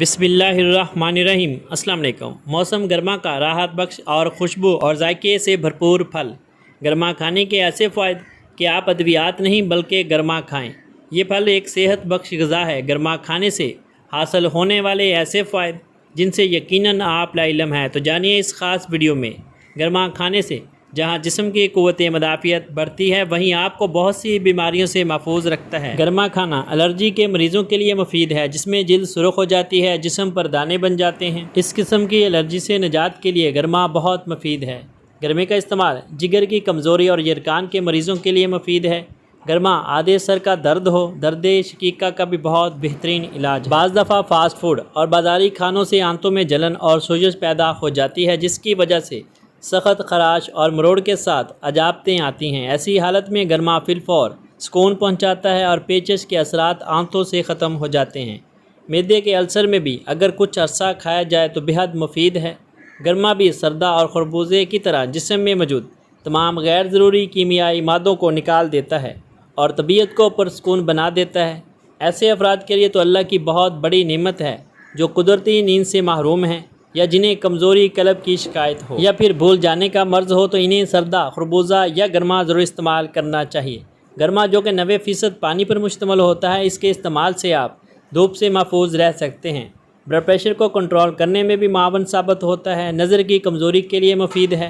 बिस्मिल्लाहिर्रहमानिर्रहीम। अस्सलाम वालेकुम। मौसम गर्मा का राहत बख्श और खुशबू और जायके से भरपूर फल। गर्मा खाने के ऐसे फ़ायदे कि आप अद्वियात नहीं बल्कि गर्मा खाएं। ये फल एक सेहत बख्श ग़िज़ा है। गर्मा खाने से हासिल होने वाले ऐसे फ़ायदे जिनसे यकीनन आप लाइलम हैं, तो जानिए इस ख़ास वीडियो में। गर्मा खाने से जहाँ जिस्म की क़ुव्वत मदाफ़ियत बढ़ती है, वहीं आपको बहुत सी बीमारियों से महफूज रखता है। गर्मा खाना एलर्जी के मरीज़ों के लिए मुफीद है, जिसमें जिल्द सुर्ख हो जाती है, जिस्म पर दाने बन जाते हैं। इस किस्म की एलर्जी से निजात के लिए गर्मा बहुत मुफीद है। गर्मी का इस्तेमाल जिगर की कमज़ोरी और यरकान के मरीज़ों के लिए मुफीद है। गर्मा आधे सर का दर्द हो, दर्द शकीका का भी बहुत बेहतरीन इलाज। बाज़ दफ़ा फ़ास्ट फूड और बाज़ारी खानों से आंतों में जलन और सोजश पैदा हो जाती है, जिसकी वजह से सख्त खराश और मरोड़ के साथ अजाबतें आती हैं। ऐसी हालत में गर्मा फिलफौर सुकून पहुंचाता है और पेचश के असरात आंतों से ख़त्म हो जाते हैं। मैदे के अल्सर में भी अगर कुछ अरसा खाया जाए तो बेहद मुफीद है। गर्मा भी सरदा और खरबूजे की तरह जिस्म में मौजूद तमाम गैर ज़रूरी कीमियाई मादों को निकाल देता है और तबीयत को पुरसुकून बना देता है। ऐसे अफराद के लिए तो अल्लाह की बहुत बड़ी नेमत है जो कुदरती नींद से महरूम हैं, या जिन्हें कमज़ोरी कलब की शिकायत हो या फिर भूल जाने का मर्ज़ हो, तो इन्हें सरदा, खरबूजा या गर्मा ज़रूर इस्तेमाल करना चाहिए। गर्मा जो कि 90% पानी पर मुश्तमिल होता है, इसके इस्तेमाल से आप धूप से महफूज रह सकते हैं। ब्लड प्रेशर को कंट्रोल करने में भी मावन साबित होता है। नज़र की कमज़ोरी के लिए मुफीद है।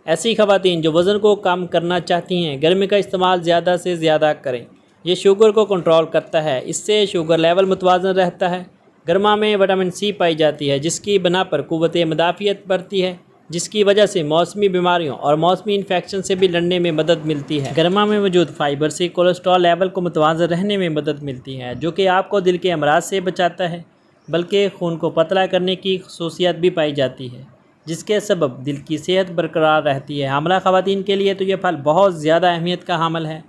ऐसी ख़वातीन जो वज़न को कम करना चाहती हैं, गर्मी का इस्तेमाल ज़्यादा से ज़्यादा करें। ये शुगर को कंट्रोल करता है, इससे शुगर लेवल मुतवाज़न रहता है। गर्मा में विटामिन सी पाई जाती है, जिसकी बना पर क़ुव्वत मदाफ़ियत बढ़ती है, जिसकी वजह से मौसमी बीमारियों और मौसमी इन्फेक्शन से भी लड़ने में मदद मिलती है। गर्मा में मौजूद फ़ाइबर से कोलेस्ट्रॉल लेवल को मुतवाज़न रहने में मदद मिलती है, जो कि आपको दिल के अमराज से बचाता है, बल्कि खून को पतला करने की खसूसियत भी पाई जाती है, जिसके सबब दिल की सेहत बरकरार रहती है। हामला ख़वातीन के लिए तो यह फल बहुत ज़्यादा अहमियत का हामिल है।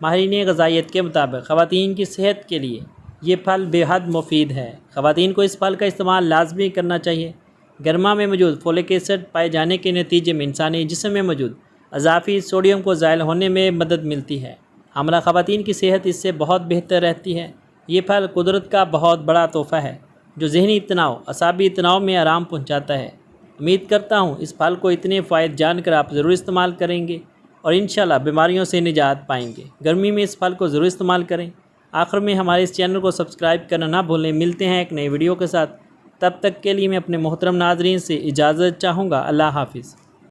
माहिरीन ग़िज़ाइयत के मुताबिक ख़वातीन की सेहत के लिए ये फल बेहद मुफीद है। ख़वातीन को इस फल का इस्तेमाल लाजमी करना चाहिए। गर्मा में मौजूद फोलिक एसिड पाए जाने के नतीजे में इंसानी जिस्म में मौजूद अज़ाफ़ी सोडियम को ज़ायल होने में मदद मिलती है। हामला ख़वातीन की सेहत इससे बहुत बेहतर रहती है। ये फल कुदरत का बहुत बड़ा तोहफ़ा है, जो ज़हनी तनाव, असाबी तनाव में आराम पहुँचाता है। उम्मीद करता हूँ इस फल को इतने फ़ायदे जानकर आप ज़रूर इस्तेमाल करेंगे और इंशाल्लाह बीमारियों से निजात पाएंगे। गर्मी में इस फल को ज़रूर इस्तेमाल करें। आखिर में हमारे इस चैनल को सब्सक्राइब करना ना भूलें। मिलते हैं एक नई वीडियो के साथ, तब तक के लिए मैं अपने मोहतरम नाज़रीन से इजाज़त चाहूँगा। अल्लाह हाफ़िज़।